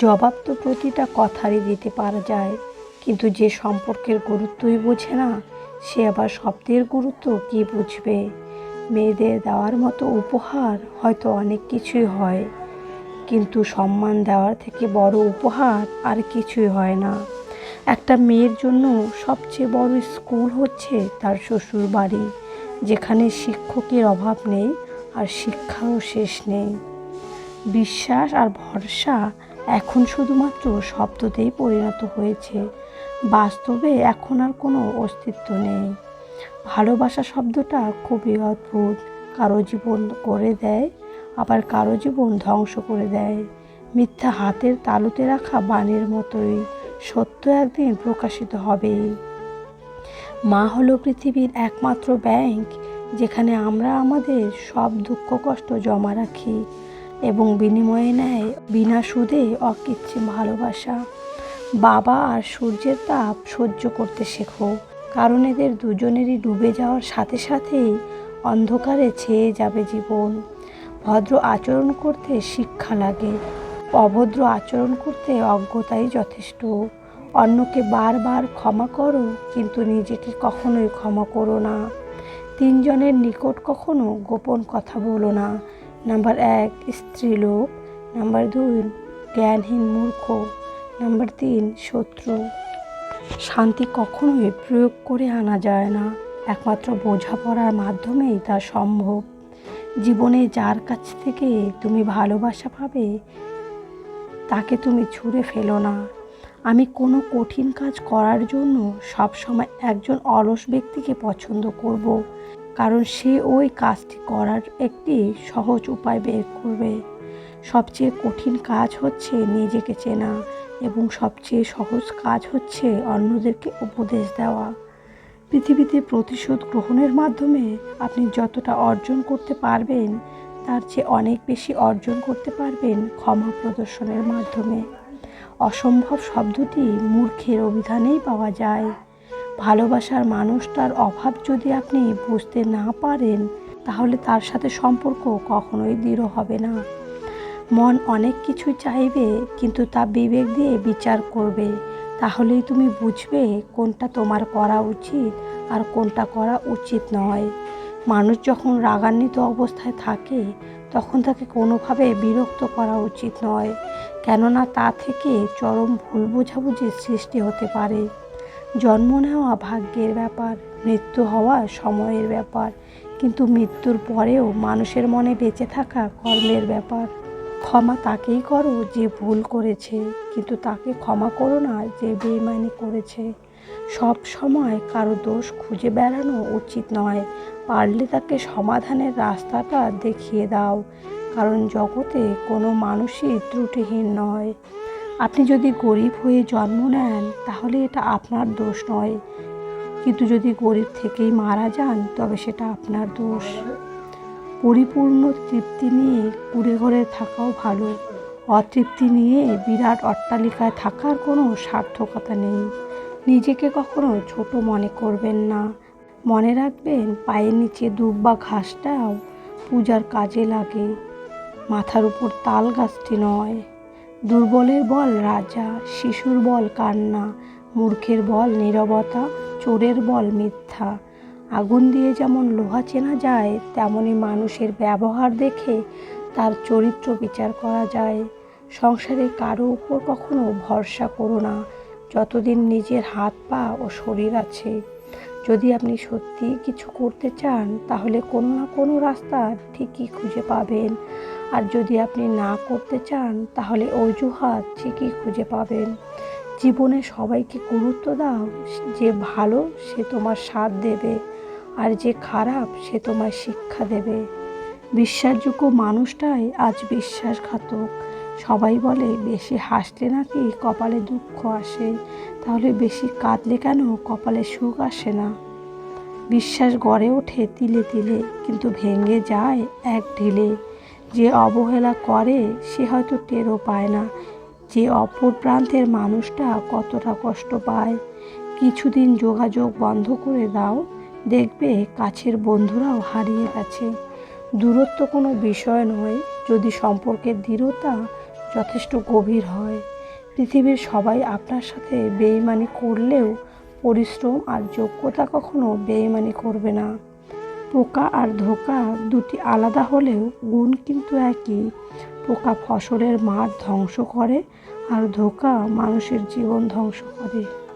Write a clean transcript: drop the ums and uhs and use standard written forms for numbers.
জবাব তো প্রতিটা কথারই দিতে পারা যায়, কিন্তু যে সম্পর্কের গুরুত্বই বোঝে না, সে আবার শব্দের গুরুত্ব কী বুঝবে? মেয়েদের দেওয়ার মতো উপহার হয়তো অনেক কিছুই হয়, কিন্তু সম্মান দেওয়ার থেকে বড় উপহার আর কিছুই হয় না। একটা মেয়ের জন্য সবচেয়ে বড় স্কুল হচ্ছে তার শ্বশুর বাড়ি, যেখানে শিক্ষকের অভাব নেই আর শিক্ষারও শেষ নেই। বিশ্বাস আর ভরসা এখন শুধুমাত্র শব্দতেই পরিণত হয়েছে, বাস্তবে এখন আর কোনো অস্তিত্ব নেই। ভালোবাসা শব্দটা খুবই অদ্ভুত, কারো জীবন করে দেয়, আবার কারো জীবন ধ্বংস করে দেয়। মিথ্যা হাতের তালুতে রাখা বাণীর মতোই, সত্য একদিন প্রকাশিত হবেই। মা হলো পৃথিবীর একমাত্র ব্যাংক, যেখানে আমরা আমাদের সব দুঃখ কষ্ট জমা রাখি এবং বিনিময়ে নেয় বিনা সুদে অকৃত্রিম ভালোবাসা। বাবা আর সূর্যের তাপ সহ্য করতে শেখো, কারণ এদের দুজনেরই ডুবে যাওয়ার সাথে সাথেই অন্ধকারে ছেয়ে যাবে জীবন। ভদ্র আচরণ করতে শিক্ষা লাগে, অভদ্র আচরণ করতে অজ্ঞতাই যথেষ্ট। অন্যকে বারবার ক্ষমা করো, কিন্তু নিজেকে কখনোই ক্ষমা করো না। তিনজনের নিকট কখনো গোপন কথা বলো না। নাম্বার 1 স্ত্রীলোক, নাম্বার 2 জ্ঞানহীন মূর্খ, নাম্বার 3 শত্রু। শান্তি কখনোই প্রয়োগ করে আনা যায় না, একমাত্র বোঝাপড়ার মাধ্যমেই তা সম্ভব। জীবনে যার কাছ থেকে তুমি ভালোবাসা পাবে, তাকে তুমি ছুঁড়ে ফেলো না। আমি কোনো কঠিন কাজ করার জন্য সবসময় একজন অলস ব্যক্তিকে পছন্দ করব, কারণ সে ওই কাজটি করার একটি সহজ উপায় বের করবে। সবচেয়ে কঠিন কাজ হচ্ছে নিজেকে চেনা, এবং সবচেয়ে সহজ কাজ হচ্ছে অন্যদেরকে উপদেশ দেওয়া। পৃথিবীতে প্রতিশোধ গ্রহণের মাধ্যমে আপনি যতটা অর্জন করতে পারবেন, তার চেয়ে অনেক বেশি অর্জন করতে পারবেন ক্ষমা প্রদর্শনের মাধ্যমে। অসম্ভব শব্দটি মূর্খের অভিধানেই পাওয়া যায়। ভালোবাসার মানুষটার অভাব যদি আপনি বুঝতে না পারেন, তাহলে তার সাথে সম্পর্ক কখনোই দৃঢ় হবে না। মন অনেক কিছু চাইবে, কিন্তু তা বিবেক দিয়ে বিচার করবে, তাহলেই তুমি বুঝবে কোনটা তোমার করা উচিত আর কোনটা করা উচিত নয়। মানুষ যখন রাগান্বিত অবস্থায় থাকে, তখন তাকে কোনোভাবে বিরক্ত করা উচিত নয়, কেননা তা থেকে চরম ভুল বোঝাবুঝির সৃষ্টি হতে পারে। জন্ম নেওয়া ভাগ্যের ব্যাপার, মৃত্যু হওয়া সময়ের ব্যাপার, কিন্তু মৃত্যুর পরেও মানুষের মনে বেঁচে থাকা কর্মের ব্যাপার। ক্ষমা তাকেই করো যে ভুল করেছে, কিন্তু তাকে ক্ষমা করো না যে বেইমানি করেছে। সব সময় কারো দোষ খুঁজে বেড়ানো উচিত নয়, পারলে তাকে সমাধানের রাস্তাটা দেখিয়ে দাও, কারণ জগতে কোনো মানুষই ত্রুটিহীন নয়। আপনি যদি গরিব হয়ে জন্ম নেন, তাহলে এটা আপনার দোষ নয়, কিন্তু যদি গরিব থেকেই মারা যান, তবে সেটা আপনার দোষ। পরিপূর্ণ তৃপ্তি নিয়ে কুঁড়ে ঘরে থাকাও ভালো, অতৃপ্তি নিয়ে বিরাট অট্টালিকায় থাকার কোনো সার্থকতা নেই। নিজেকে কখনো ছোট মনে করবেন না। মনে রাখবেন, পায়ের নিচে দুব বা ঘাসটাও পূজার কাজে লাগে, মাথার উপর তাল গাছটি নয়। দুর্বলের বল রাজা, শিশুর বল কান্না, মূর্খের বল নীরবতা, চোরের বল মিথ্যা। আগুন দিয়ে যেমন লোহা চেনা যায়, তেমনি মানুষের ব্যবহার দেখে তার চরিত্র বিচার করা যায়। সংসারে কারো উপর কখনো ভরসা করো না, যতদিন নিজের হাত পা ও শরীর আছে। যদি আপনি সত্যি কিছু করতে চান, তাহলে কোনো না কোনো রাস্তা ঠিকই খুঁজে পাবেন, আর যদি আপনি না করতে চান, তাহলে অজুহাত ঠিকই খুঁজে পাবেন। জীবনে সবাইকে গুরুত্ব দাও, যে ভালো সে তোমার সাথ দেবে, আর যে খারাপ সে তোমায় শিক্ষা দেবে। বিশ্বাসযোগ্য মানুষটাই আজ বিশ্বাসঘাতক। সবাই বলে বেশি হাসলে নাকি কপালে দুঃখ আসে, তাহলে বেশি কাঁদলে কেন কপালে সুখ আসে না? বিশ্বাস গড়ে ওঠে তিলে তিলে, কিন্তু ভেঙে যায় এক ঢিলে। যে অবহেলা করে সে হয়তো টেরও পায় না যে অপর প্রান্তের মানুষটা কতটা কষ্ট পায়। কিছুদিন যোগাযোগ বন্ধ করে দাও, দেখবে কাছের বন্ধুরাও হারিয়ে গেছে। দূরত্ব কোনো বিষয় নয়, যদি সম্পর্কের দৃঢ়তা যথেষ্ট গভীর হয়। পৃথিবীর সবাই আপনার সাথে বেইমানি করলেও পরিশ্রম আর যোগ্যতা কখনো বেইমানি করবে না। পোকা আর ধোঁকা দুটি আলাদা হলেও গুণ কিন্তু একই। পোকা ফসলের মাঠ ধ্বংস করে আর ধোঁকা মানুষের জীবন ধ্বংস করে।